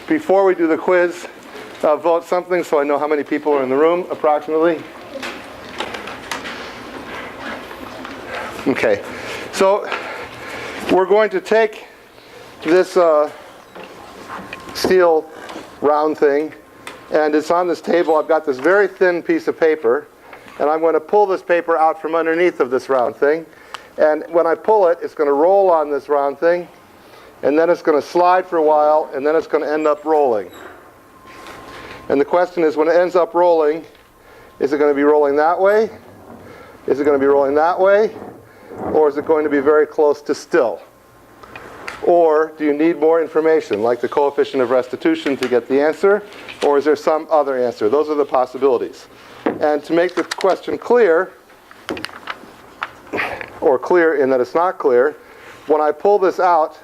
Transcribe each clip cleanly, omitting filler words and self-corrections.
Before we do the quiz, vote something so I know how many people are in the room, approximately. Okay, so we're going to take this steel round thing, and it's on this table. I've got this very thin piece of paper, and I'm going to pull this paper out from underneath of this round thing. And when I pull it, it's going to roll on this round thing, and then it's going to slide for a while, and then it's going to end up rolling. And the question is, when it ends up rolling, is it going to be rolling that way? Is it going to be rolling that way? Or is it going to be very close to still? Or do you need more information, like the coefficient of restitution, to get the answer? Or is there some other answer? Those are the possibilities. And to make the question clear, or clear in that it's not clear, when I pull this out,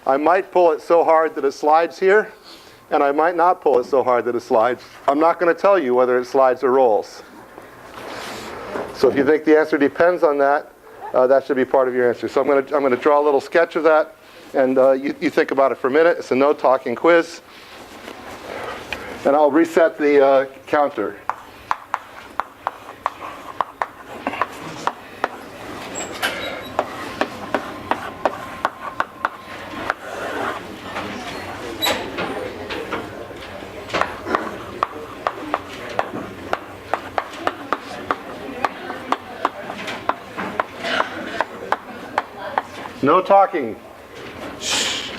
I might pull it so hard that it slides here, and I might not pull it so hard that it slides. I'm not going to tell you whether it slides or rolls. So if you think the answer depends on that, that should be part of your answer. So I'm going to draw a little sketch of that, and you think about it for a minute. It's a no-talking quiz. And I'll reset the counter. No talking. Shh.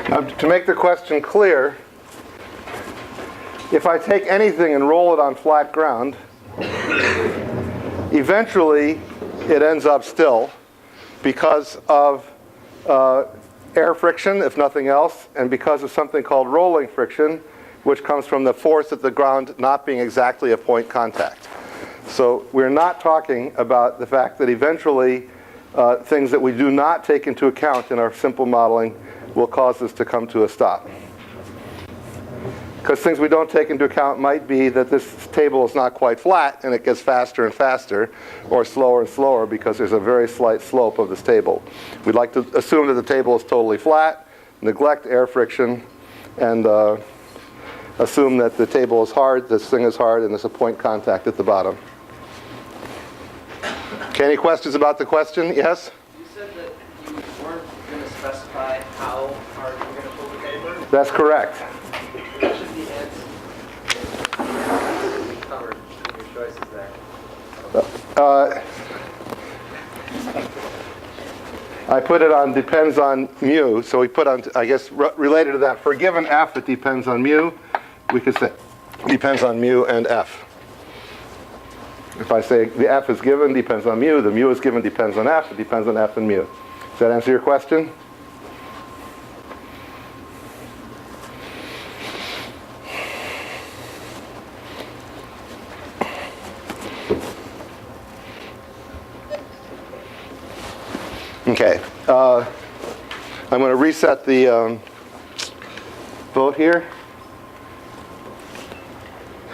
Now, to make the question clear, if I take anything and roll it on flat ground, eventually it ends up still because of air friction, if nothing else, and because of something called rolling friction, which comes from the force at the ground not being exactly a point contact. So we're not talking about the fact that eventually things that we do not take into account in our simple modeling will cause this to come to a stop. Because things we don't take into account might be that this table is not quite flat and it gets faster and faster, or slower and slower because there's a very slight slope of this table. We'd like to assume that the table is totally flat, neglect air friction, and assume that the table is hard, this thing is hard, and there's a point contact at the bottom. Okay, any questions about the question? Yes? You said that you weren't going to specify how hard you're going to pull the paper? That's correct. Which of the answers we covered in your choices there? I put it on depends on mu, so we put on, I guess, related to that, for a given f, it depends on mu. We could say depends on mu and f. If I say the f is given, depends on mu, the mu is given, depends on f, it depends on f and mu. Does that answer your question? Okay. I'm going to reset the vote here.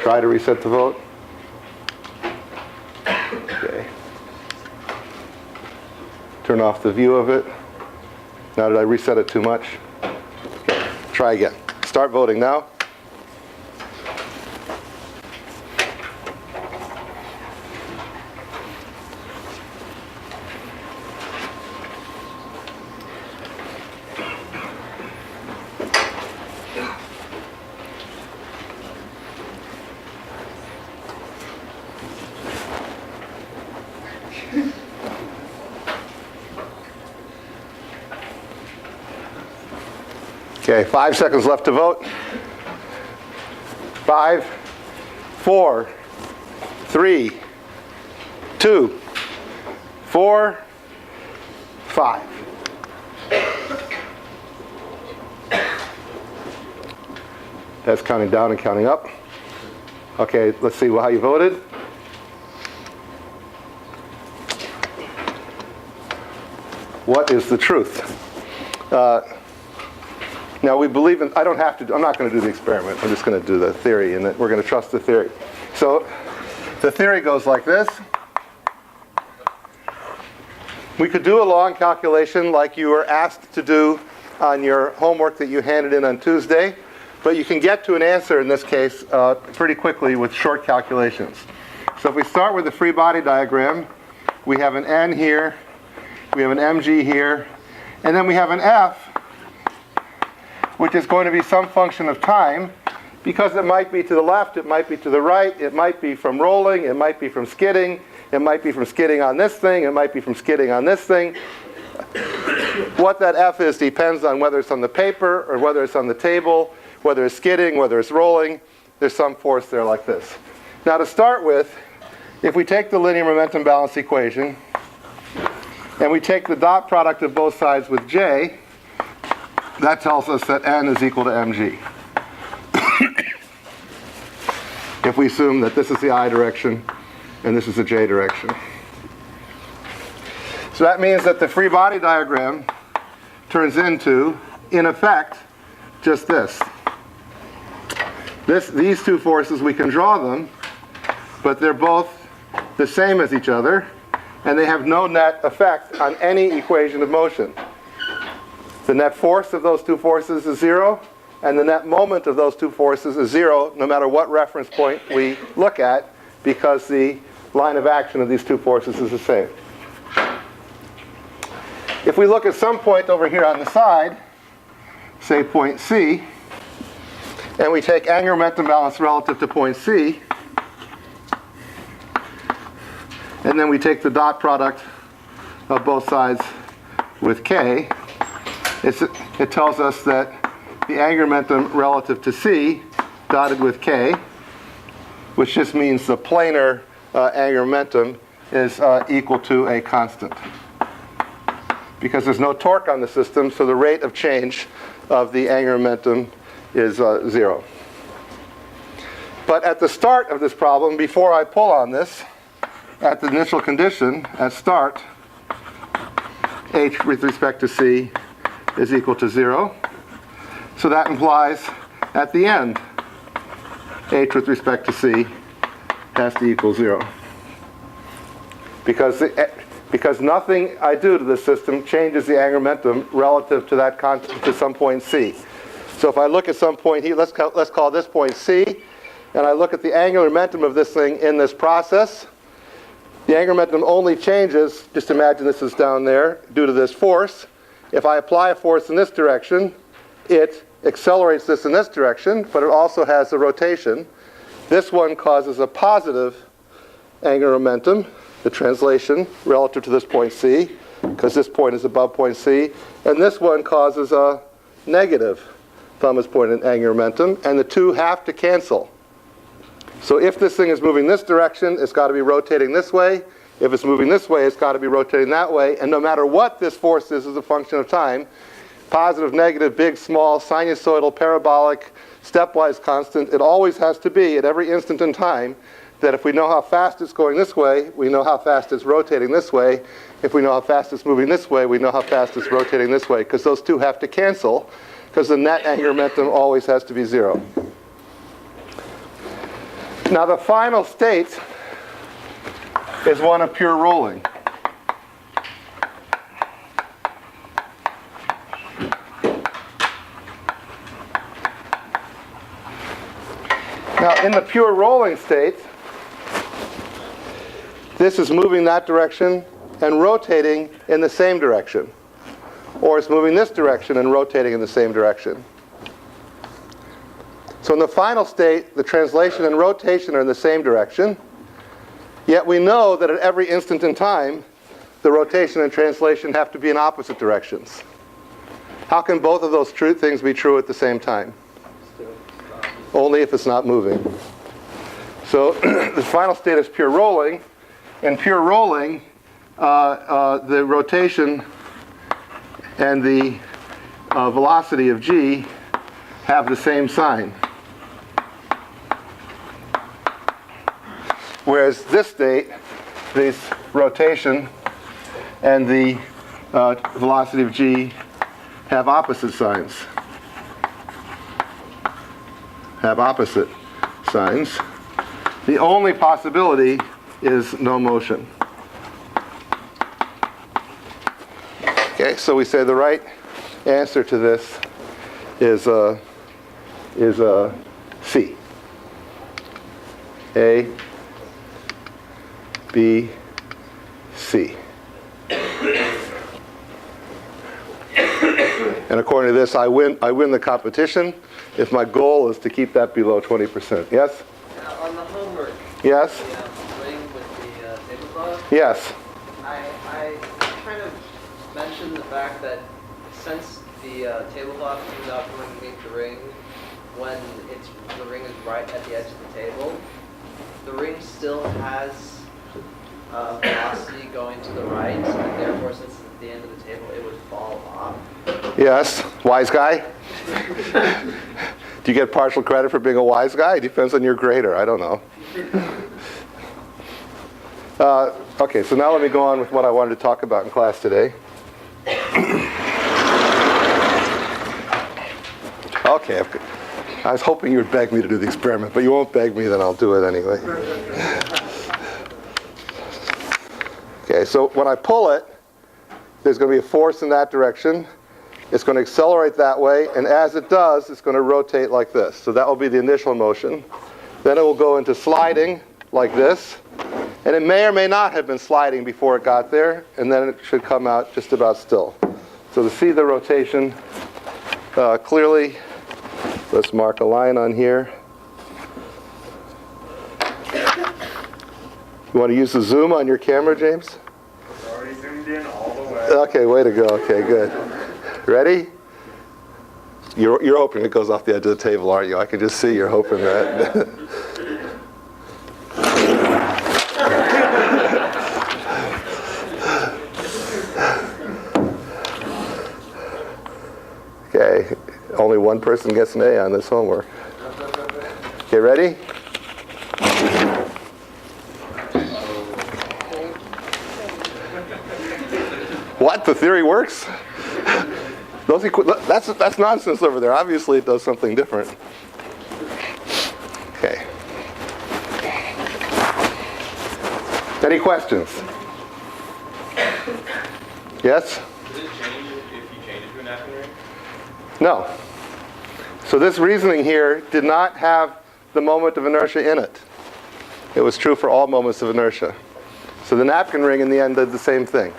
Try to reset the vote. Okay. Turn off the view of it. Now, did I reset it too much? Okay. Try again. Start voting now. Okay, 5 seconds left to vote. 5, 4, 3, 2, 4, 5. That's counting down and counting up. Okay, let's see how you voted. What is the truth? Now we believe in, I'm not going to do the experiment, I'm just going to do the theory, and we're going to trust the theory. So the theory goes like this. We could do a long calculation like you were asked to do on your homework that you handed in on Tuesday, but you can get to an answer in this case pretty quickly with short calculations. So if we start with the free body diagram, we have an n here, we have an mg here, and then we have an f, which is going to be some function of time, because it might be to the left, it might be to the right, it might be from rolling, it might be from skidding, it might be from skidding on this thing, it might be from skidding on this thing. What that f is depends on whether it's on the paper or whether it's on the table, whether it's skidding, whether it's rolling. There's some force there like this. Now to start with, if we take the linear momentum balance equation and we take the dot product of both sides with j, that tells us that n is equal to mg. If we assume that this is the I direction and this is the j direction. So that means that the free body diagram turns into, in effect, just this. These two forces, we can draw them, but they're both the same as each other, and they have no net effect on any equation of motion. The net force of those two forces is 0, and the net moment of those two forces is 0, no matter what reference point we look at, because the line of action of these two forces is the same. If we look at some point over here on the side, say point C, and we take angular momentum balance relative to point C, and then we take the dot product of both sides with K, it tells us that the angular momentum relative to C, dotted with K, which just means the planar angular momentum, is equal to a constant. Because there's no torque on the system, so the rate of change of the angular momentum is 0. But at the start of this problem, before I pull on this, at the initial condition, at start, h with respect to C is equal to 0. So that implies at the end, h with respect to C has to equal 0. Because nothing I do to the system changes the angular momentum relative to that constant to some point C. So if I look at some point here, let's call this point C, and I look at the angular momentum of this thing in this process, the angular momentum only changes, just imagine this is down there, due to this force. If I apply a force in this direction, it accelerates this in this direction, but it also has a rotation. This one causes a positive angular momentum, the translation, relative to this point C, because this point is above point C. And this one causes a negative thumb is pointed angular momentum, and the two have to cancel. So if this thing is moving this direction, it's got to be rotating this way. If it's moving this way, it's got to be rotating that way. And no matter what this force is as a function of time, positive, negative, big, small, sinusoidal, parabolic, stepwise constant, it always has to be at every instant in time that if we know how fast it's going this way, we know how fast it's rotating this way. If we know how fast it's moving this way, we know how fast it's rotating this way, because those two have to cancel, because the net angular momentum always has to be 0. Now the final state is one of pure rolling. Now, in the pure rolling state, this is moving that direction and rotating in the same direction. Or it's moving this direction and rotating in the same direction. So in the final state, the translation and rotation are in the same direction. Yet we know that at every instant in time, the rotation and translation have to be in opposite directions. How can both of those things be true at the same time? Only if it's not moving. So the final state is pure rolling. In pure rolling, the rotation and the velocity of g have the same sign. Whereas this state, this rotation and the velocity of g have opposite signs. Have opposite signs. The only possibility is no motion. Okay, so we say the right answer to this is C. A, B, C. And according to this, I win the competition if my goal is to keep that below 20%. Yes? On the homework. Yes? The ring with the tablecloth. Yes. I kind of mentioned the fact that since the tablecloth comes out from underneath the ring, when the ring is right at the edge of the table, the ring still has velocity going to the right, and therefore, since it's at the end of the table, it would fall off. Yes. Wise guy? Do you get partial credit for being a wise guy? It depends on your grader. I don't know. Okay, so now let me go on with what I wanted to talk about in class today. Okay, I was hoping you would beg me to do the experiment, but you won't beg me, then I'll do it anyway. Okay, so when I pull it, there's going to be a force in that direction. It's going to accelerate that way, and as it does, it's going to rotate like this. So that will be the initial motion. Then it will go into sliding like this, and it may or may not have been sliding before it got there, and then it should come out just about still. So to see the rotation clearly, let's mark a line on here. You want to use the zoom on your camera, James? It's already zoomed in all the way. Okay, way to go. Okay, good. Ready? You're hoping it goes off the edge of the table, aren't you? I can just see you're hoping that. Okay, only one person gets an A on this homework. Okay, ready? What? The theory works? That's nonsense over there. Obviously, it does something different. Okay. Any questions? Yes? Does it change if you change it to a napkin ring? No. So this reasoning here did not have the moment of inertia in it. It was true for all moments of inertia. So the napkin ring in the end did the same thing.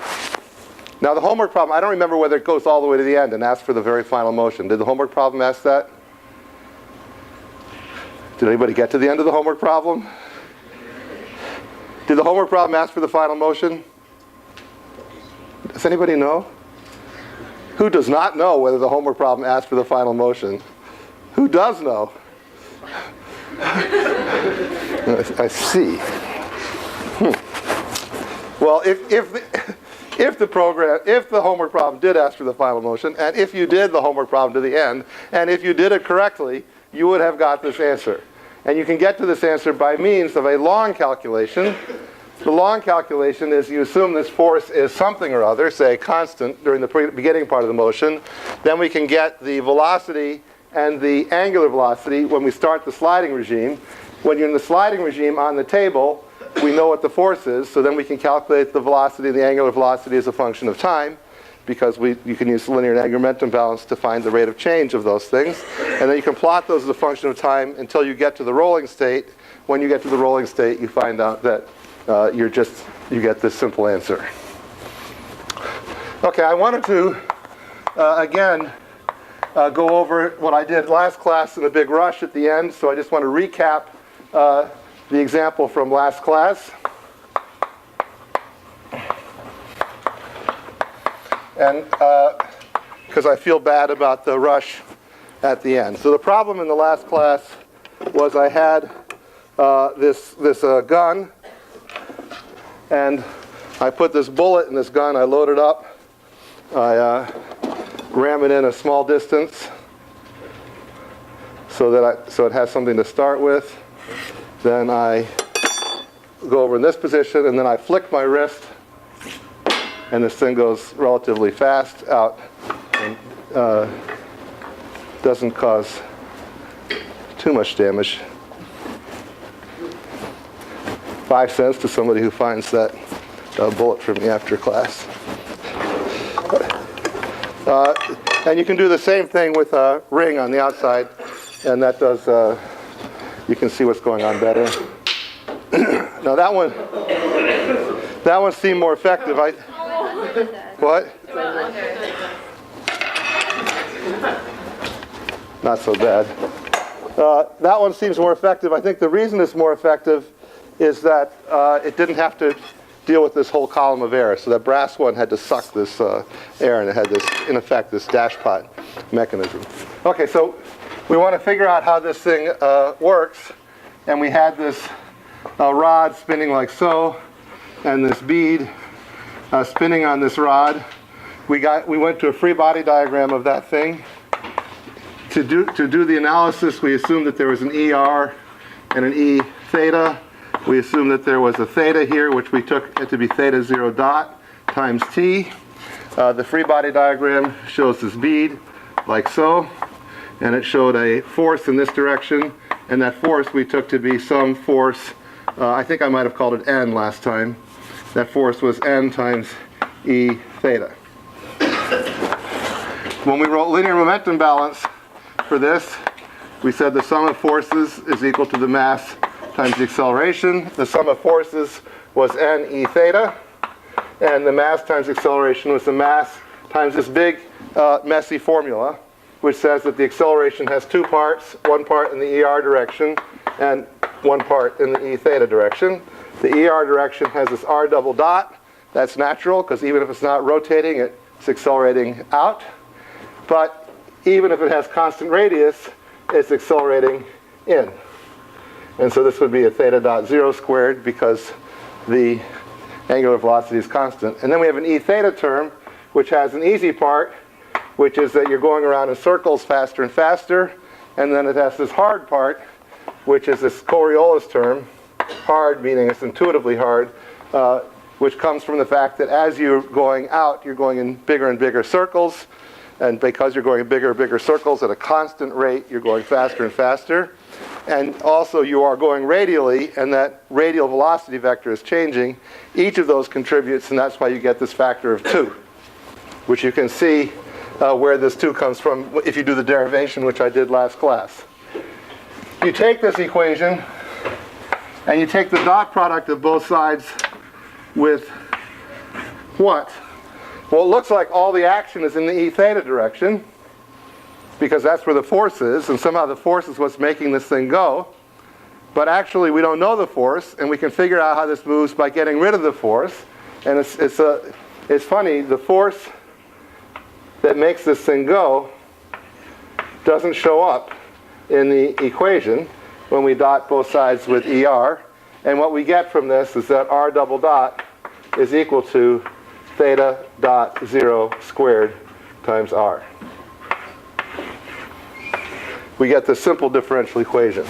Now the homework problem, I don't remember whether it goes all the way to the end and asks for the very final motion. Did the homework problem ask that? Did anybody get to the end of the homework problem? Did the homework problem ask for the final motion? Does anybody know? Who does not know whether the homework problem asked for the final motion? Who does know? I see. Well, if the homework problem did ask for the final motion, and if you did the homework problem to the end, and if you did it correctly, you would have got this answer. And you can get to this answer by means of a long calculation. The long calculation is you assume this force is something or other, say constant during the beginning part of the motion. Then we can get the velocity and the angular velocity when we start the sliding regime. When you're in the sliding regime on the table, we know what the force is, so then we can calculate the velocity, the angular velocity as a function of time, because you can use linear and angular momentum balance to find the rate of change of those things. And then you can plot those as a function of time until you get to the rolling state. When you get to the rolling state, you find out that you get this simple answer. Okay, I wanted to, again, go over what I did last class in a big rush at the end, so I just want to recap the example from last class. And because I feel bad about the rush at the end. So the problem in the last class was I had this gun, and I put this bullet in this gun. I load it up. I ram it in a small distance so it has something to start with. Then I go over in this position, and then I flick my wrist, and this thing goes relatively fast out and doesn't cause too much damage. 5 cents to somebody who finds that bullet for me after class. And you can do the same thing with a ring on the outside, and that does, you can see what's going on better. Now that one seemed more effective. What? Not so bad. That one seems more effective. I think the reason it's more effective is that it didn't have to deal with this whole column of air. So that brass one had to suck this air, and it had this, in effect, this dashpot mechanism. Okay, so we want to figure out how this thing works. And we had this rod spinning like so, and this bead spinning on this rod. We went to a free body diagram of that thing. To do the analysis, we assumed that there was an ER and an E theta. We assumed that there was a theta here, which we took it to be theta 0 dot times t. The free body diagram shows this bead like so, and it showed a force in this direction, and that force we took to be some force. I think I might have called it N last time. That force was N times E theta. When we wrote linear momentum balance for this, we said the sum of forces is equal to the mass times the acceleration. The sum of forces was N E theta, and the mass times acceleration was the mass times this big messy formula, which says that the acceleration has 2 parts, 1 part in the ER direction and 1 part in the E theta direction. The ER direction has this R double dot. That's natural, because even if it's not rotating, it's accelerating out. But even if it has constant radius, it's accelerating in. And so this would be a theta dot 0 squared, because the angular velocity is constant. And then we have an E theta term, which has an easy part, which is that you're going around in circles faster and faster. And then it has this hard part, which is this Coriolis term. Hard meaning it's intuitively hard, which comes from the fact that as you're going out, you're going in bigger and bigger circles. And because you're going in bigger and bigger circles at a constant rate, you're going faster and faster. And also you are going radially, and that radial velocity vector is changing. Each of those contributes, and that's why you get this factor of 2, which you can see where this 2 comes from if you do the derivation, which I did last class. You take this equation, and you take the dot product of both sides with what? Well, it looks like all the action is in the E theta direction, because that's where the force is, and somehow the force is what's making this thing go. But actually, we don't know the force, and we can figure out how this moves by getting rid of the force. And it's funny, the force that makes this thing go doesn't show up in the equation when we dot both sides with ER. And what we get from this is that R double dot is equal to theta dot 0 squared times R. We get the simple differential equation.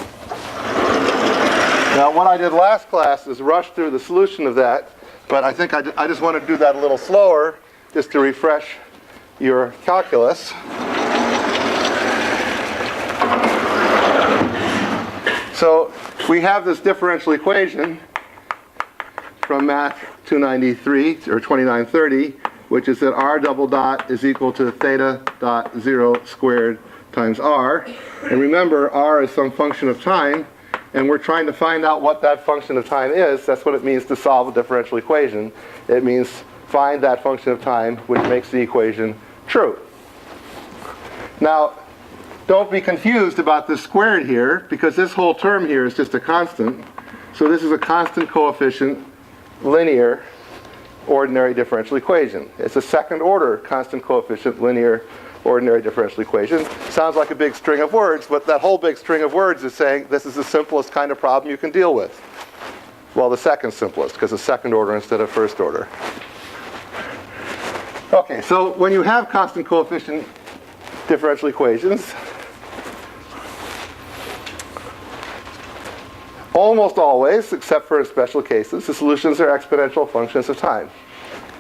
Now, what I did last class is rush through the solution of that, but I think I just want to do that a little slower, just to refresh your calculus. So we have this differential equation, from Math 293 or 2930, which is that r double dot is equal to theta dot 0 squared times r. And remember, r is some function of time, and we're trying to find out what that function of time is. That's what it means to solve a differential equation. It means find that function of time which makes the equation true. Now, don't be confused about this squared here, because this whole term here is just a constant. So this is a constant coefficient linear ordinary differential equation. It's a second order constant coefficient linear ordinary differential equation. Sounds like a big string of words, but that whole big string of words is saying this is the simplest kind of problem you can deal with. Well, the second simplest, because it's second order instead of first order. Okay, so when you have constant coefficient differential equations, almost always, except for in special cases, the solutions are exponential functions of time.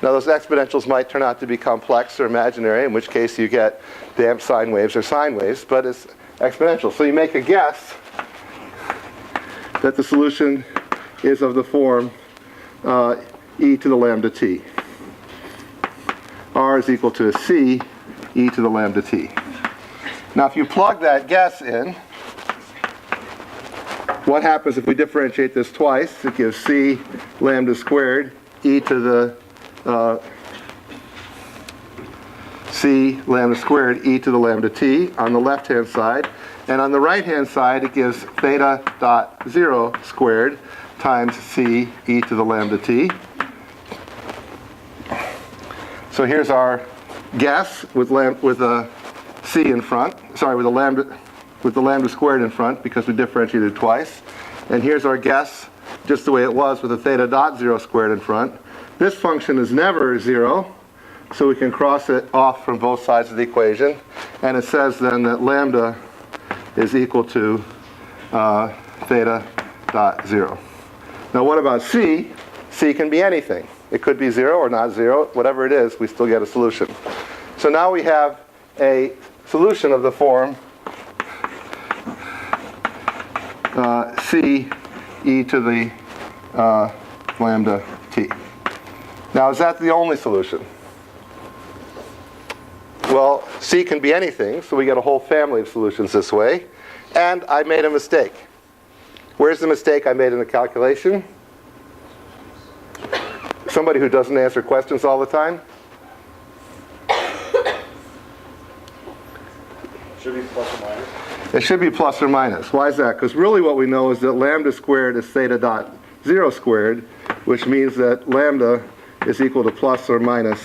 Now, those exponentials might turn out to be complex or imaginary, in which case you get damped sine waves or sine waves, but it's exponential. So you make a guess that the solution is of the form e to the lambda t. R is equal to c e to the lambda t. Now, if you plug that guess in, what happens if we differentiate this twice? It gives c lambda squared e to the c lambda squared e to the lambda t on the left-hand side. And on the right-hand side, it gives theta dot 0 squared times c e to the lambda t. So here's our guess with a c in front. Sorry, with the lambda squared in front, because we differentiated twice. And here's our guess, just the way it was, with a theta dot 0 squared in front. This function is never 0, so we can cross it off from both sides of the equation. And it says then that lambda is equal to theta dot 0. Now what about c? C can be anything. It could be 0 or not 0. Whatever it is, we still get a solution. So now we have a solution of the form c e to the lambda t. Now, is that the only solution? Well, c can be anything, so we get a whole family of solutions this way. And I made a mistake. Where's the mistake I made in the calculation? Somebody who doesn't answer questions all the time? Should be plus or minus. It should be plus or minus. Why is that? Because really what we know is that lambda squared is theta dot 0 squared, which means that lambda is equal to plus or minus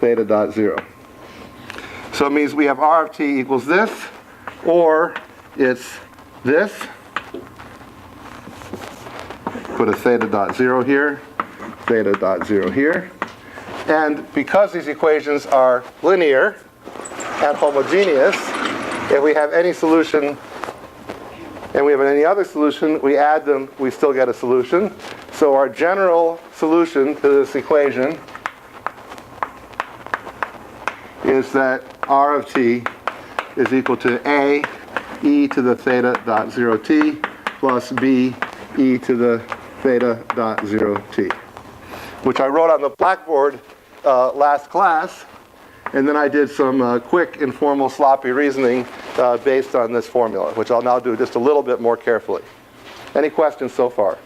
theta dot 0. So it means we have r of t equals this, or it's this. Put a theta dot 0 here, theta dot 0 here. And because these equations are linear and homogeneous, if we have any solution and we have any other solution, we add them, we still get a solution. So our general solution to this equation is that r of t is equal to a e to the theta dot 0 t plus b e to the theta dot 0 t, which I wrote on the blackboard last class. And then I did some quick, informal, sloppy reasoning based on this formula, which I'll now do just a little bit more carefully. Any questions so far?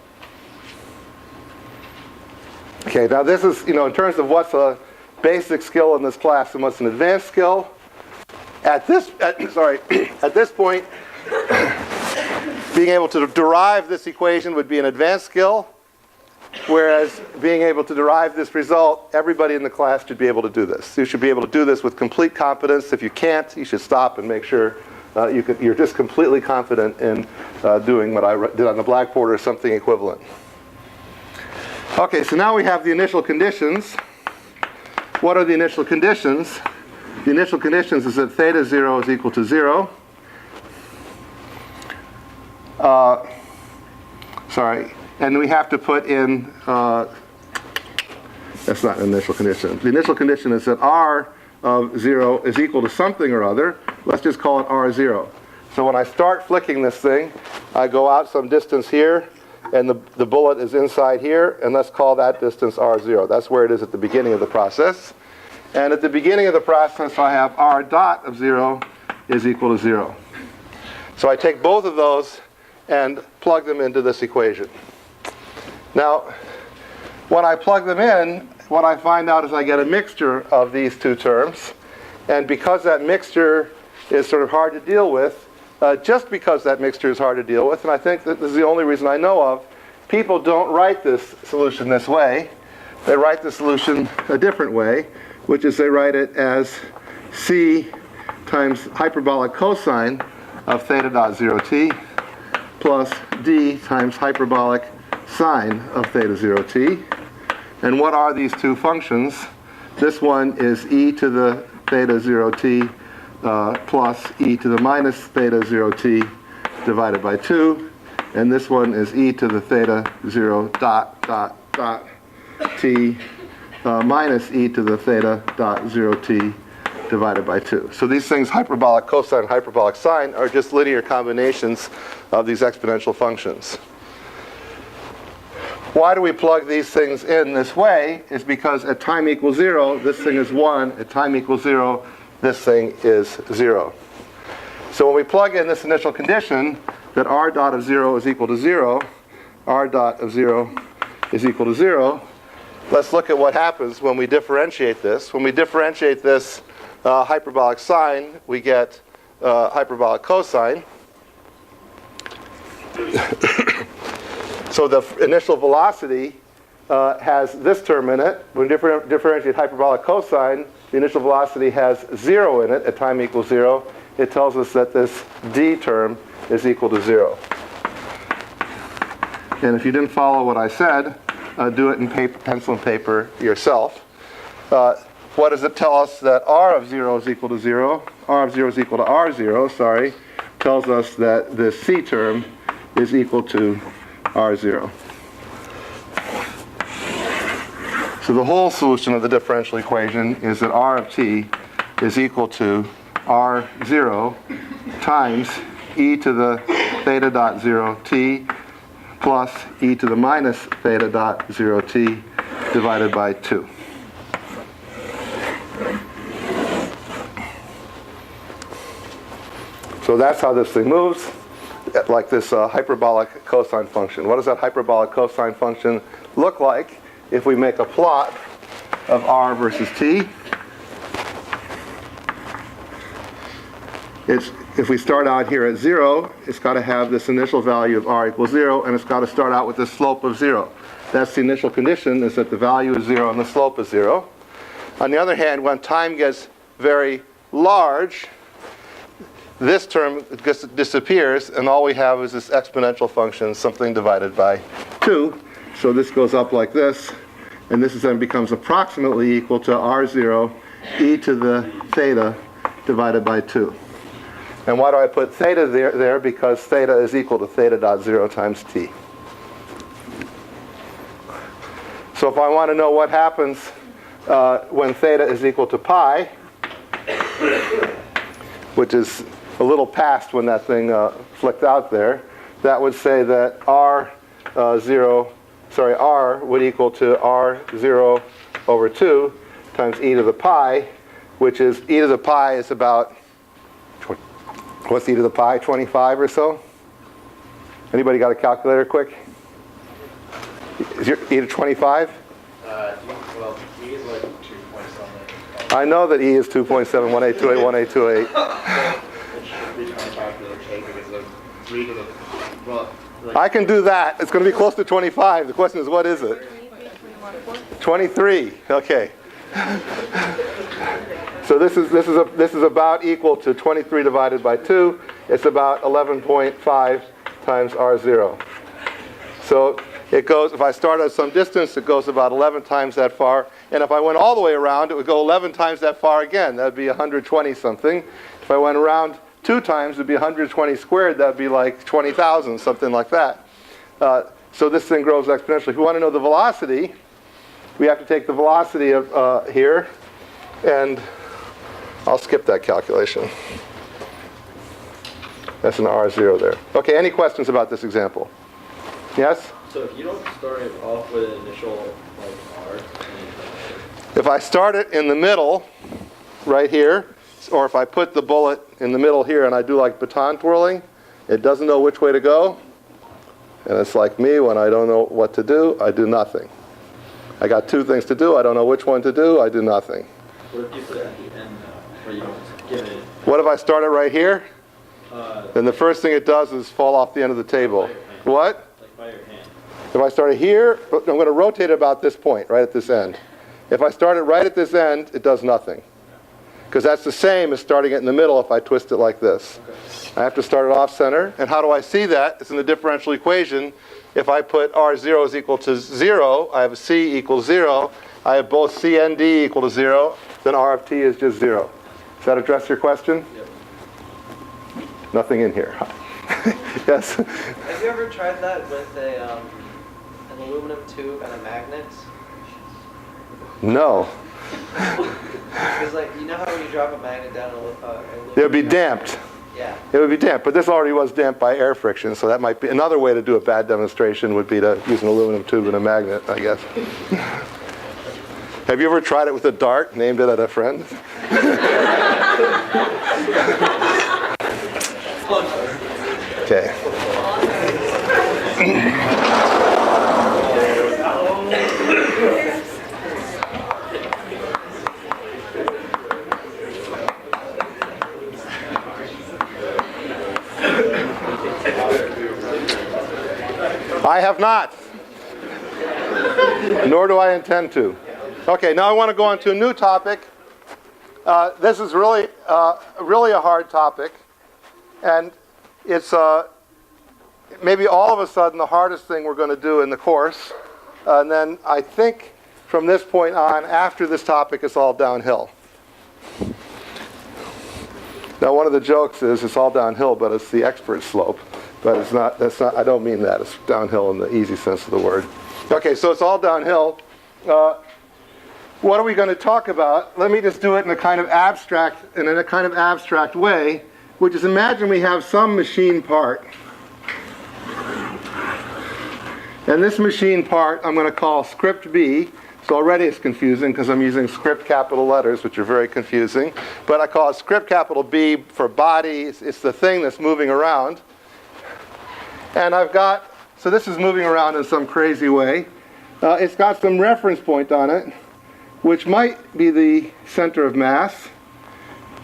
Okay, now this is, in terms of what's a basic skill in this class and what's an advanced skill. At this point, being able to derive this equation would be an advanced skill. Whereas being able to derive this result, everybody in the class should be able to do this. You should be able to do this with complete confidence. If you can't, you should stop and make sure you're just completely confident in doing what I did on the blackboard or something equivalent. Okay, so now we have the initial conditions. What are the initial conditions? The initial conditions is that theta 0 is equal to 0. And we have to put in, that's not an initial condition. The initial condition is that r of 0 is equal to something or other. Let's just call it r0. So when I start flicking this thing, I go out some distance here, and the bullet is inside here, and let's call that distance r0. That's where it is at the beginning of the process. And at the beginning of the process, I have r dot of 0 is equal to 0. So I take both of those and plug them into this equation. Now, when I plug them in, what I find out is I get a mixture of these two terms. And because that mixture is sort of hard to deal with, just because that mixture is hard to deal with, and I think that this is the only reason I know of, people don't write this solution this way. They write the solution a different way, which is they write it as c times hyperbolic cosine of theta dot 0t plus d times hyperbolic sine of theta 0t. And what are these two functions? This one is e to the theta 0t plus e to the minus theta 0t divided by 2. And this one is e to the theta 0 dot dot dot t minus e to the theta dot 0t divided by 2. So these things, hyperbolic cosine, hyperbolic sine, are just linear combinations of these exponential functions. Why do we plug these things in this way? Is because at time equals 0, this thing is 1. At time equals 0, this thing is 0. So when we plug in this initial condition that r dot of 0 is equal to 0, r dot of 0 is equal to 0, let's look at what happens when we differentiate this. When we differentiate this hyperbolic sine, we get hyperbolic cosine. So the initial velocity has this term in it. When we differentiate hyperbolic cosine, the initial velocity has 0 in it at time equals 0. It tells us that this d term is equal to 0. And if you didn't follow what I said, do it in paper, pencil and paper yourself. What does it tell us that r of 0 is equal to 0? R of 0 is equal to r0, sorry. Tells us that this c term is equal to r0. So the whole solution of the differential equation is that r of t is equal to r0 times e to the theta dot 0 t plus e to the minus theta dot 0 t divided by 2. So that's how this thing moves, like this hyperbolic cosine function. What does that hyperbolic cosine function look like if we make a plot of r versus t? If we start out here at 0, it's got to have this initial value of r equals 0, and it's got to start out with the slope of 0. That's the initial condition, is that the value is 0 and the slope is 0. On the other hand, when time gets very large, this term just disappears, and all we have is this exponential function, something divided by 2. So this goes up like this, and this then becomes approximately equal to r0 e to the theta divided by 2. And why do I put theta there? Because theta is equal to theta dot 0 times t. So if I want to know what happens when theta is equal to pi, which is a little past when that thing flicked out there, that would say that r would equal to r0 over 2 times e to the pi, which is e to the pi is about, what's e to the pi, 25 or so? Anybody got a calculator quick? Is your e to 25? Well, E is like 2 point something. I know that e is 2.718281828. It should be 25 to the K because of 3 to the, well, like, I can do that. It's going to be close to 25. The question is, what is it? 23. Okay. So this is about equal to 23 divided by 2. It's about 11.5 times r0. So it goes, if I start at some distance, it goes about 11 times that far. And if I went all the way around, it would go 11 times that far again. That would be 120 something. If I went around 2 times, it would be 120 squared. That would be like 20,000, something like that. So this thing grows exponentially. If you want to know the velocity, we have to take the velocity of here, and I'll skip that calculation. That's an r0 there. Okay, any questions about this example? Yes? So if you don't start it off with an initial like R, If I start it in the middle, right here, or if I put the bullet in the middle here and I do like baton twirling, it doesn't know which way to go. And it's like me, when I don't know what to do, I do nothing. I got two things to do, I don't know which one to do, I do nothing. what if you put it at the end though, where you don't give it? What if I start it right here? Then the first thing it does is fall off the end of the table. What? Like by your hand. If I start it here, I'm going to rotate it about this point, right at this end. If I start it right at this end, it does nothing. Because that's the same as starting it in the middle if I twist it like this. I have to start it off center. And how do I see that? It's in the differential equation. If I put R0 is equal to 0, I have C equals 0. I have both C and D equal to 0. Then R of t is just 0. Does that address your question? Yep. Nothing in here. Yes? Have you ever tried that with an aluminum tube and a magnet? No. Because like, you know how when you drop a magnet down an aluminum, It would be damped. Yeah. It would be damped, but this already was damped by air friction, so that might be another way to do a bad demonstration would be to use an aluminum tube and a magnet, I guess. Have you ever tried it with a dart, named it at a friend? Okay. I have not. Nor do I intend to. Okay, now I want to go on to a new topic. This is really a hard topic. And it's maybe all of a sudden the hardest thing we're going to do in the course. And then I think from this point on, after this topic, it's all downhill. Now, one of the jokes is it's all downhill, but it's the expert slope. But it's not, that's not, I don't mean that. It's downhill in the easy sense of the word. Okay, so it's all downhill. What are we going to talk about? Let me just do it in a kind of abstract way, which is, imagine we have some machine part. And this machine part I'm going to call script B. So already it's confusing because I'm using script capital letters, which are very confusing. But I call it script capital B for body. It's the thing that's moving around. And I've got, so this is moving around in some crazy way. It's got some reference point on it, which might be the center of mass,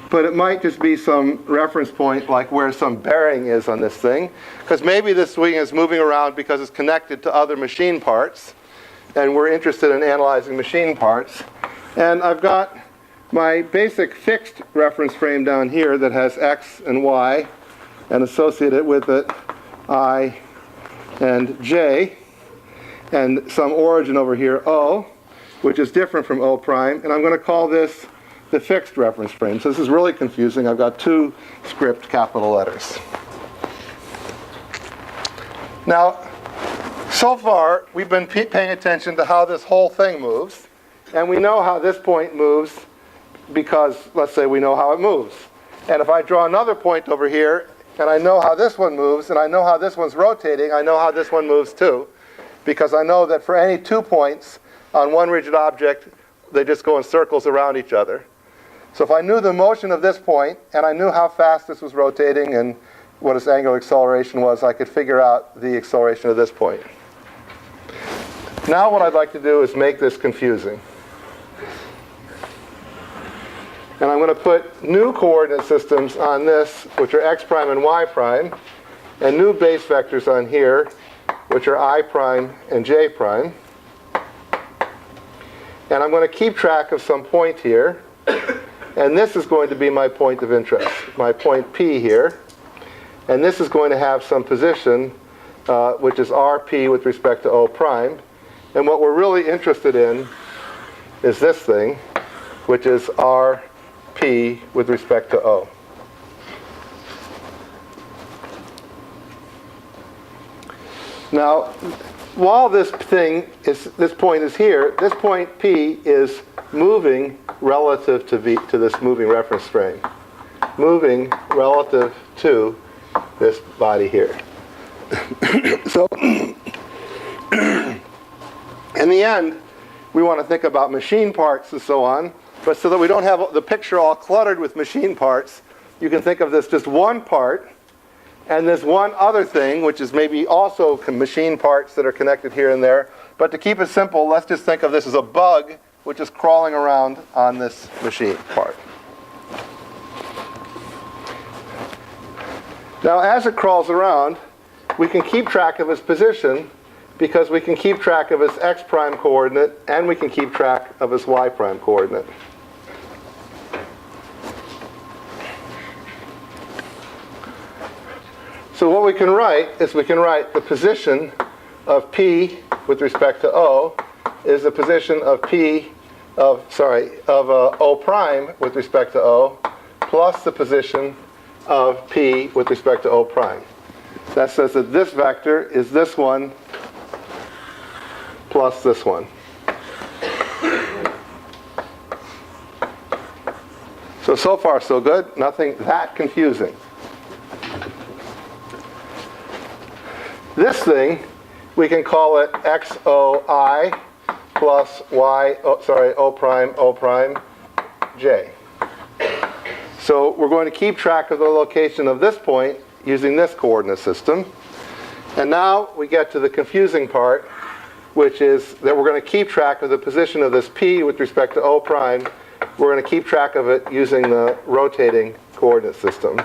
but it might just be some reference point like where some bearing is on this thing. Because maybe this wing is moving around because it's connected to other machine parts, and we're interested in analyzing machine parts. And I've got my basic fixed reference frame down here that has x and y, and associated with it I and j, and some origin over here, O, which is different from O prime, and I'm going to call this the fixed reference frame. So this is really confusing. I've got two script capital letters. Now, so far, we've been paying attention to how this whole thing moves, and we know how this point moves because, let's say, we know how it moves. And if I draw another point over here, and I know how this one moves, and I know how this one's rotating, I know how this one moves too, because I know that for any 2 points on one rigid object, they just go in circles around each other. So if I knew the motion of this point, and I knew how fast this was rotating and what its angular acceleration was, I could figure out the acceleration of this point. Now what I'd like to do is make this confusing. And I'm going to put new coordinate systems on this, which are x prime and y prime, and new base vectors on here, which are I prime and j prime. And I'm going to keep track of some point here. And this is going to be my point of interest, my point P here. And this is going to have some position, which is RP with respect to O prime. And what we're really interested in is this thing, which is RP with respect to O. Now, while this point is here, this point P is moving relative to this moving reference frame, moving relative to this body here. So In the end, we want to think about machine parts and so on, but so that we don't have the picture all cluttered with machine parts, you can think of this just one part, and this one other thing, which is maybe also machine parts that are connected here and there. But to keep it simple, let's just think of this as a bug, which is crawling around on this machine part. Now, as it crawls around, we can keep track of its position because we can keep track of its x prime coordinate and we can keep track of its y prime coordinate. So what we can write is we can write the position of P with respect to O is the position of O prime with respect to O plus the position of P with respect to O prime. That says that this vector is this one plus this one. So far so good. Nothing that confusing. This thing, we can call it XOI plus O prime J. So we're going to keep track of the location of this point using this coordinate system. And now we get to the confusing part, which is that we're going to keep track of the position of this P with respect to O prime. We're going to keep track of it using the rotating coordinate system.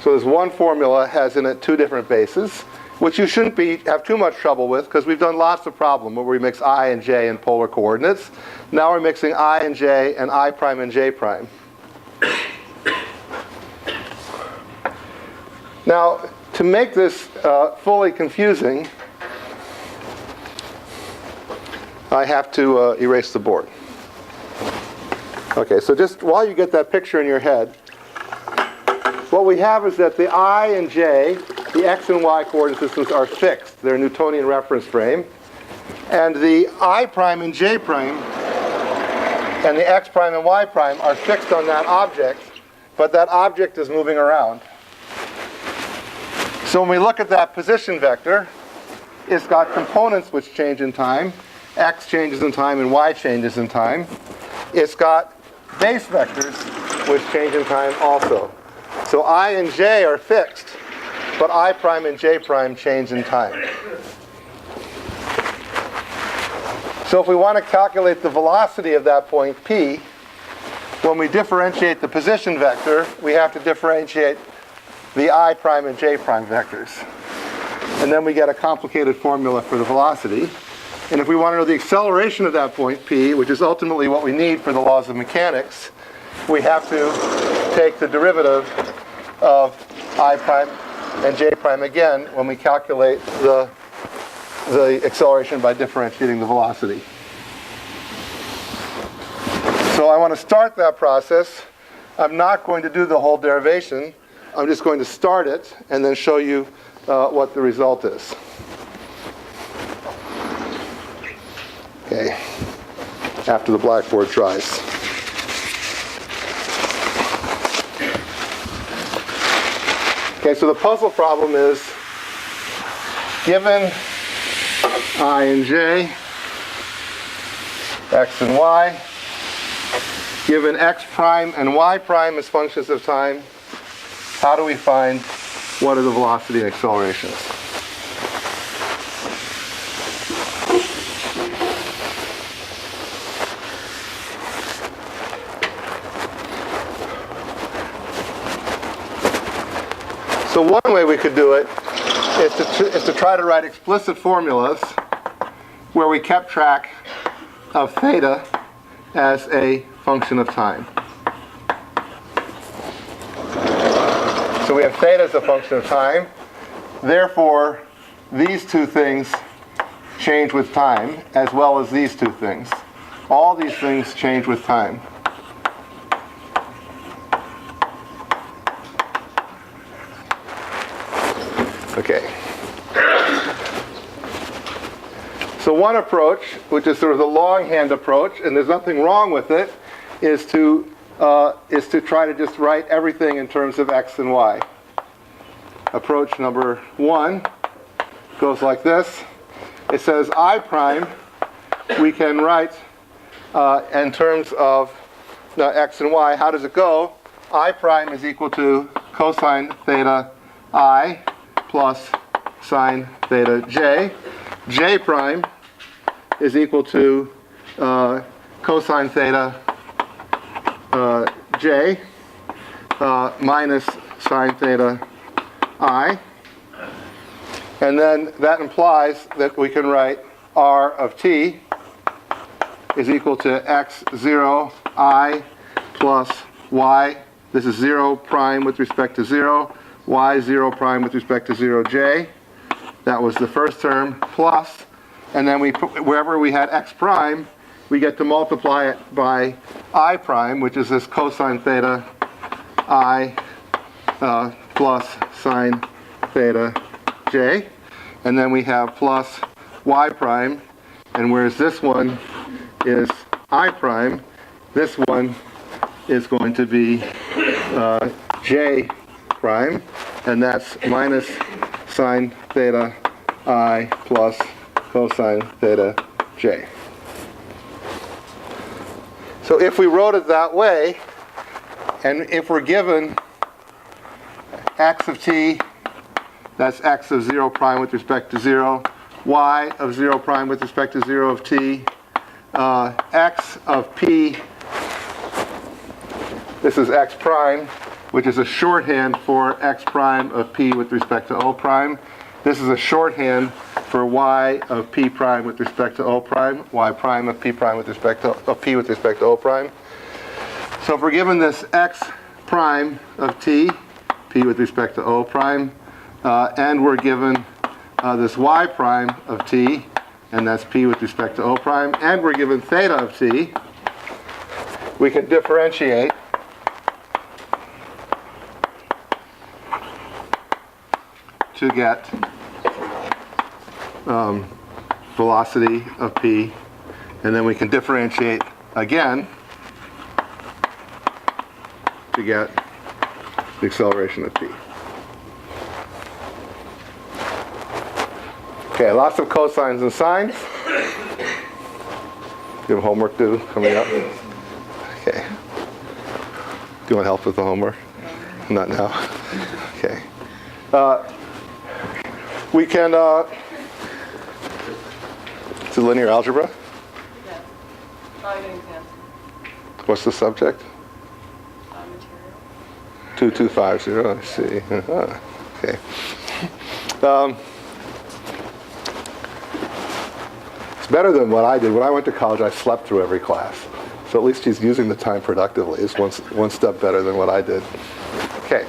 So this one formula has in it two different bases, which you shouldn't have too much trouble with because we've done lots of problems where we mix I and J in polar coordinates. Now we're mixing I and J and I prime and J prime. Now, to make this fully confusing, I have to erase the board. Okay, so just while you get that picture in your head, what we have is that the I and J, the x and y coordinate systems are fixed. They're Newtonian reference frame. And the I prime and J prime and the x prime and y prime are fixed on that object, but that object is moving around. So when we look at that position vector, it's got components which change in time. X changes in time and y changes in time. It's got base vectors which change in time also. So I and J are fixed, but I prime and J prime change in time. So if we want to calculate the velocity of that point P, when we differentiate the position vector, we have to differentiate the I prime and J prime vectors. And then we get a complicated formula for the velocity. And if we want to know the acceleration of that point P, which is ultimately what we need for the laws of mechanics, we have to take the derivative of I prime and J prime again when we calculate the acceleration by differentiating the velocity. So I want to start that process. I'm not going to do the whole derivation. I'm just going to start it and then show you what the result is. Okay, after the blackboard dries. Okay, so the puzzle problem is, given I and J, x and y, given x prime and y prime as functions of time, how do we find what are the velocity and accelerations? So one way we could do it is to try to write explicit formulas where we kept track of theta as a function of time. So we have theta as a function of time. Therefore, these two things change with time, as well as these two things. All these things change with time. Okay. So one approach, which is sort of the longhand approach, and there's nothing wrong with it, is to try to just write everything in terms of x and y. Approach number one goes like this. It says I prime, we can write in terms of x and y. How does it go? I prime is equal to cosine theta I plus sine theta j. J prime is equal to cosine theta j minus sine theta I. And then that implies that we can write r of t is equal to x0 I plus y. This is 0 prime with respect to 0, y 0 prime with respect to 0j. That was the first term, plus, and then we put, wherever we had x prime, we get to multiply it by I prime, which is this cosine theta I plus sine theta j. And then we have plus y prime, and whereas this one is I prime, this one is going to be j prime, and that's minus sine theta I plus cosine theta j. So if we wrote it that way, and if we're given x of t, that's x of 0 prime with respect to 0, y of 0 prime with respect to 0 of t, x of p, this is x prime, which is a shorthand for x prime of p with respect to o prime. This is a shorthand for y of p prime with respect to o prime, y prime of p prime with respect to p with respect to o prime. So if we're given this x prime of t, p with respect to o prime, and we're given this y prime of t, and that's p with respect to o prime, and we're given theta of t, we can differentiate to get velocity of p, and then we can differentiate again to get the acceleration of p. Okay, lots of cosines and sines. You have homework due coming up? Okay. Do you want help with the homework? Not now. Okay. We can, it's a linear algebra. Yeah. Oh, getting exam. What's the subject? Material. 2250, I see. Okay. It's better than what I did. When I went to college, I slept through every class. So at least he's using the time productively. It's one step better than what I did. Okay.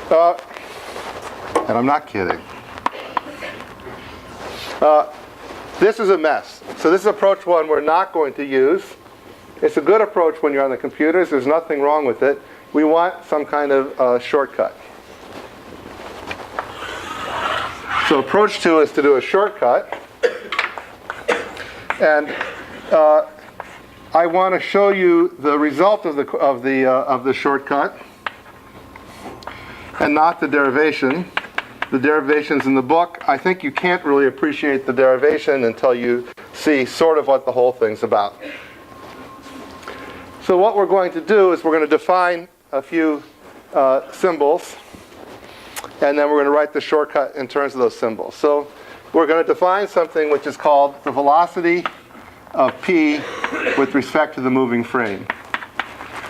And I'm not kidding. This is a mess. So this is approach one we're not going to use. It's a good approach when you're on the computers. There's nothing wrong with it. We want some kind of shortcut. So approach two is to do a shortcut. And I want to show you the result of the shortcut, and not the derivation. The derivation's in the book. I think you can't really appreciate the derivation until you see sort of what the whole thing's about. So what we're going to do is we're going to define a few symbols, and then we're going to write the shortcut in terms of those symbols. So we're going to define something which is called the velocity of p with respect to the moving frame.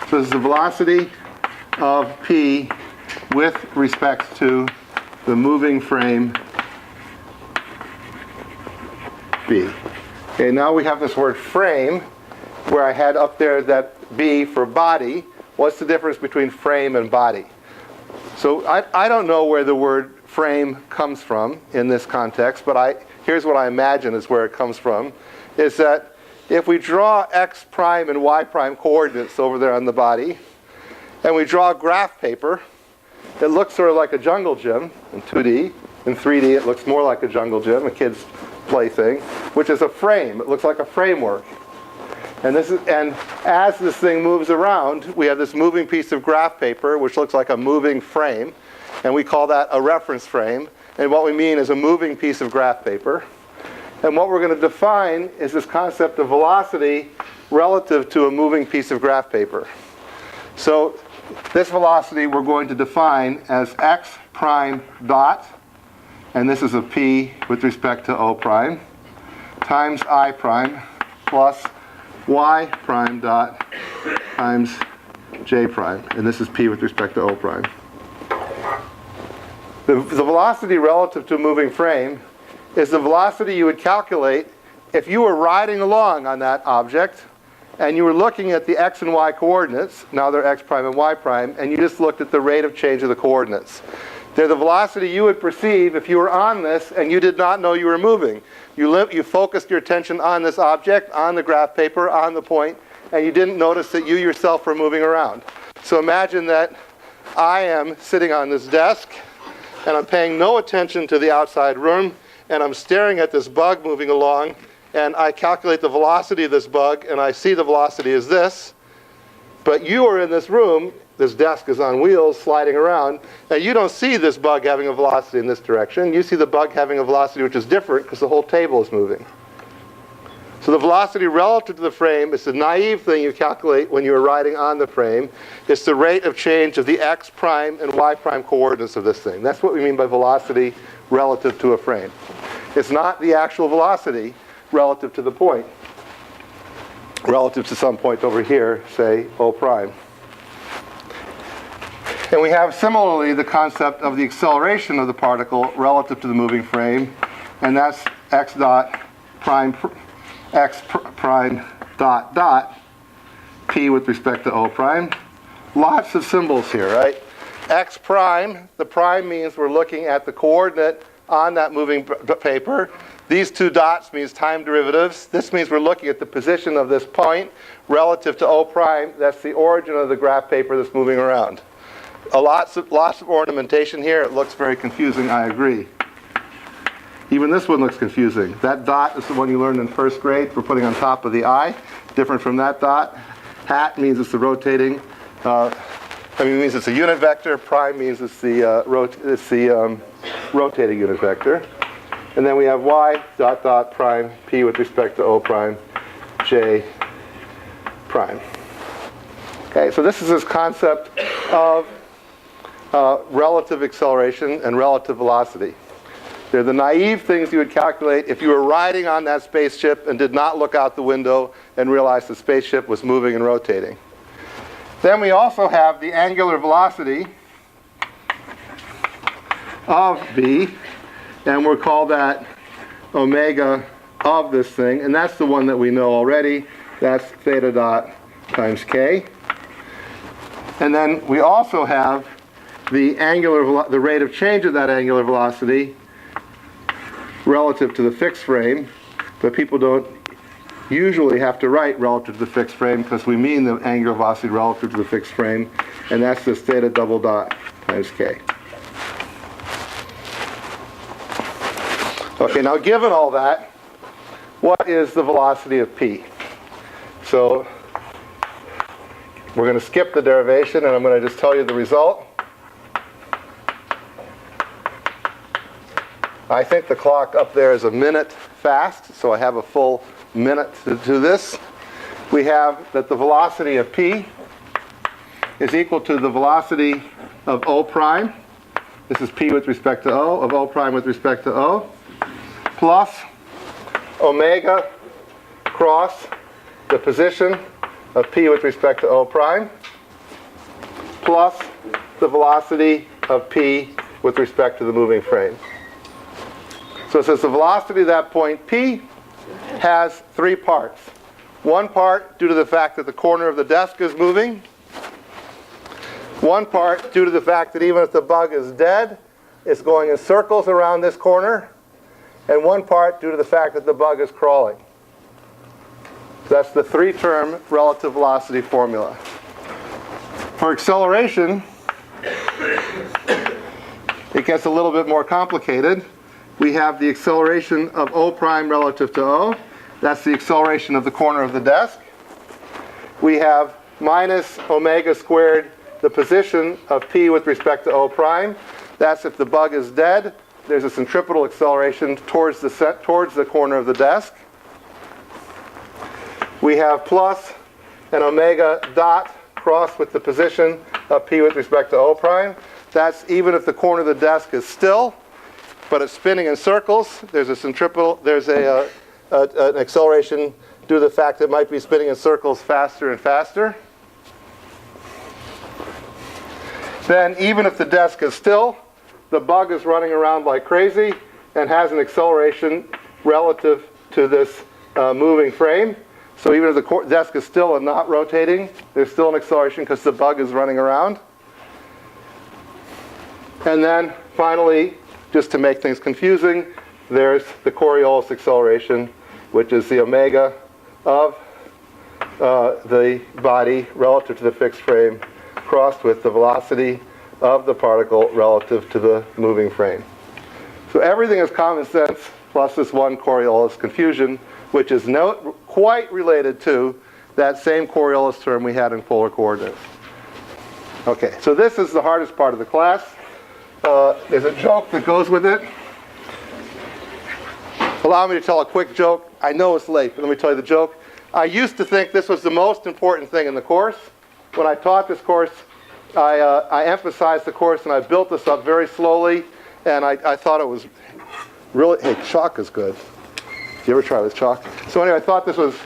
So this is the velocity of p with respect to the moving frame b. Okay, now we have this word frame, where I had up there that b for body. What's the difference between frame and body? So I don't know where the word frame comes from in this context, but here's what I imagine is where it comes from, is that if we draw x prime and y prime coordinates over there on the body, and we draw graph paper, it looks sort of like a jungle gym in 2D. In 3D, it looks more like a jungle gym, a kid's plaything, which is a frame. It looks like a framework. And as this thing moves around, we have this moving piece of graph paper, which looks like a moving frame, and we call that a reference frame. And what we mean is a moving piece of graph paper. And what we're going to define is this concept of velocity relative to a moving piece of graph paper. So this velocity we're going to define as x prime dot, and this is a p with respect to O prime, times I prime plus y prime dot times j prime, and this is p with respect to O prime. The velocity relative to a moving frame is the velocity you would calculate if you were riding along on that object and you were looking at the x and y coordinates, now they're x prime and y prime, and you just looked at the rate of change of the coordinates. They're the velocity you would perceive if you were on this and you did not know you were moving. You focused your attention on this object, on the graph paper, on the point, and you didn't notice that you yourself were moving around. So imagine that I am sitting on this desk and I'm paying no attention to the outside room, and I'm staring at this bug moving along, and I calculate the velocity of this bug, and I see the velocity is this. But you are in this room, this desk is on wheels sliding around, and you don't see this bug having a velocity in this direction. You see the bug having a velocity which is different because the whole table is moving. So the velocity relative to the frame is the naive thing you calculate when you're riding on the frame. It's the rate of change of the x prime and y prime coordinates of this thing. That's what we mean by velocity relative to a frame. It's not the actual velocity relative to the point, relative to some point over here, say O prime. And we have similarly the concept of the acceleration of the particle relative to the moving frame, and that's x dot prime x prime dot dot p with respect to O prime. Lots of symbols here, right? X prime, the prime means we're looking at the coordinate on that moving paper. These two dots means time derivatives. This means we're looking at the position of this point relative to O prime. That's the origin of the graph paper that's moving around. Lots of ornamentation here. It looks very confusing, I agree. Even this one looks confusing. That dot is the one you learned in first grade for putting on top of the I. Different from that dot. Hat means it's the rotating. Means it's a unit vector. Prime means it's the rotating unit vector. And then we have y dot dot prime p with respect to O prime j prime. Okay, so this is this concept of relative acceleration and relative velocity. They're the naive things you would calculate if you were riding on that spaceship and did not look out the window and realize the spaceship was moving and rotating. Then we also have the angular velocity of b, and we'll call that omega of this thing, and that's the one that we know already. That's theta dot times k. And then we also have the rate of change of that angular velocity relative to the fixed frame, but people don't usually have to write relative to the fixed frame because we mean the angular velocity relative to the fixed frame, and that's this theta double dot times k. Okay, now given all that, what is the velocity of p? So we're going to skip the derivation, and I'm going to just tell you the result. I think the clock up there is a minute fast, so I have a full minute to do this. We have that the velocity of p is equal to the velocity of O prime. This is p with respect to O, of O prime with respect to O, plus omega cross the position of p with respect to O prime, plus the velocity of p with respect to the moving frame. So it says the velocity of that point P has three parts. One part due to the fact that the corner of the desk is moving. One part due to the fact that even if the bug is dead, it's going in circles around this corner. And one part due to the fact that the bug is crawling. So that's the three-term relative velocity formula. For acceleration, it gets a little bit more complicated. We have the acceleration of O prime relative to O. That's the acceleration of the corner of the desk. We have minus omega squared, the position of p with respect to O prime. That's if the bug is dead. there's a centripetal acceleration towards the corner of the desk. We have plus an omega dot crossed with the position of P with respect to O prime. That's even if the corner of the desk is still, but it's spinning in circles. There's a centripetal, there's an acceleration due to the fact that it might be spinning in circles faster and faster. Then even if the desk is still, the bug is running around like crazy and has an acceleration relative to this moving frame. So even if the desk is still and not rotating, there's still an acceleration because the bug is running around. And then finally, just to make things confusing, there's the Coriolis acceleration, which is the omega of the body relative to the fixed frame crossed with the velocity of the particle relative to the moving frame. So everything is common sense plus this one Coriolis confusion, which is not quite related to that same Coriolis term we had in polar coordinates. Okay, so this is the hardest part of the class. There's a joke that goes with it. Allow me to tell a quick joke. I know it's late, but let me tell you the joke. I used to think this was the most important thing in the course. When I taught this course, I emphasized the course and I built this up very slowly, and I thought it was really, hey, chalk is good. Did you ever try with chalk? So anyway, I thought this was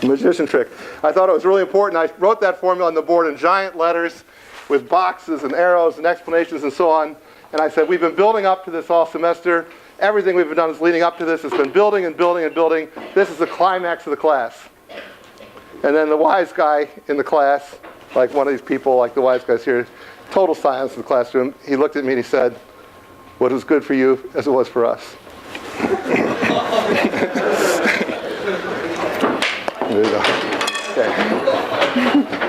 magician trick. I thought it was really important. I wrote that formula on the board in giant letters with boxes and arrows and explanations and so on. And I said, we've been building up to this all semester. Everything we've done is leading up to this. It's been building and building and building. This is the climax of the class. And then the wise guy in the class, like one of these people, like the wise guys here, total silence in the classroom. He looked at me and he said, what is good for you as it was for us. There you go. Okay.